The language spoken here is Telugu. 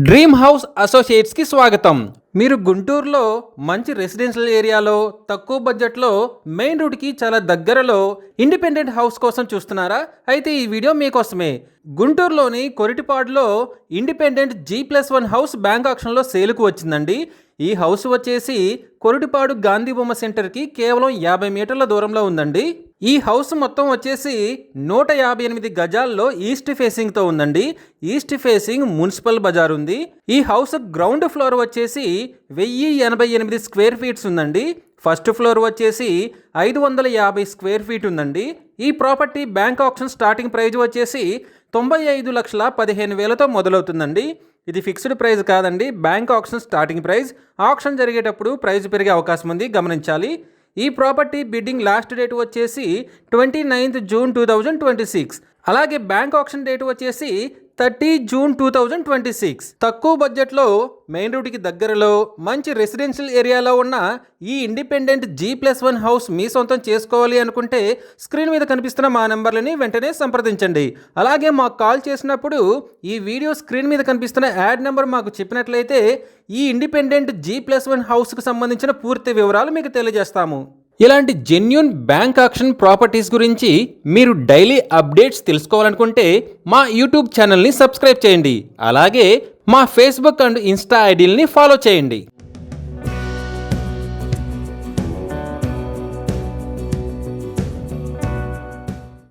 డ్రీమ్ హౌస్ అసోసియేట్స్కి స్వాగతం. మీరు గుంటూరులో మంచి రెసిడెన్షియల్ ఏరియాలో తక్కువ బడ్జెట్లో మెయిన్ రోడ్కి చాలా దగ్గరలో ఇండిపెండెంట్ హౌస్ కోసం చూస్తున్నారా? అయితే ఈ వీడియో మీకోసమే. గుంటూరులోని కొరిటిపాడులో ఇండిపెండెంట్ G+1 హౌస్ బ్యాంక్ ఆక్షన్లో సేలుకు వచ్చిందండి. ఈ హౌస్ వచ్చేసి కొరిటిపాడు గాంధీ బొమ్మ సెంటర్కి కేవలం 50 మీటర్ల దూరంలో ఉందండి. ఈ హౌస్ మొత్తం వచ్చేసి 158 గజాల్లో ఈస్ట్ ఫేసింగ్తో ఉందండి. ఈస్ట్ ఫేసింగ్ మున్సిపల్ బజార్ ఉంది. ఈ హౌస్ గ్రౌండ్ ఫ్లోర్ వచ్చేసి 1088 స్క్వేర్ ఫీట్స్ ఉందండి. ఫస్ట్ ఫ్లోర్ వచ్చేసి 550 స్క్వేర్ ఫీట్ ఉందండి. ఈ property bank option starting prize వచ్చేసి 95,15,000తో మొదలవుతుందండి. ఇది ఫిక్స్డ్ ప్రైస్ కాదండి, bank option starting price. Option జరిగేటప్పుడు ప్రైస్ పెరిగే అవకాశం ఉంది, గమనించాలి. ఈ ప్రాపర్టీ బిడ్డింగ్ లాస్ట్ డేట్ వచ్చేసి 29th June 2026. అలాగే బ్యాంక్ ఆప్షన్ డేట్ వచ్చేసి 30 June 2026. తక్కువ బడ్జెట్లో మెయిన్ రోడ్కి దగ్గరలో మంచి రెసిడెన్షియల్ ఏరియాలో ఉన్న ఈ ఇండిపెండెంట్ G+1 హౌస్ మీ సొంతం చేసుకోవాలి అనుకుంటే స్క్రీన్ మీద కనిపిస్తున్న మా నెంబర్లని వెంటనే సంప్రదించండి. అలాగే మాకు కాల్ చేసినప్పుడు ఈ వీడియో స్క్రీన్ మీద కనిపిస్తున్న యాడ్ నెంబర్ మాకు చెప్పినట్లయితే ఈ ఇండిపెండెంట్ G+1 హౌస్కి సంబంధించిన పూర్తి వివరాలు మీకు తెలియజేస్తాము. ఇలాంటి జెన్యూన్ బ్యాంక్ ఆక్షన్ ప్రాపర్టీస్ గురించి మీరు డైలీ అప్డేట్స్ తెలుసుకోవాలనుకుంటే మా యూట్యూబ్ ఛానల్ని సబ్స్క్రైబ్ చేయండి. అలాగే మా ఫేస్బుక్ అండ్ ఇన్స్టా ఐడీలని ఫాలో చేయండి.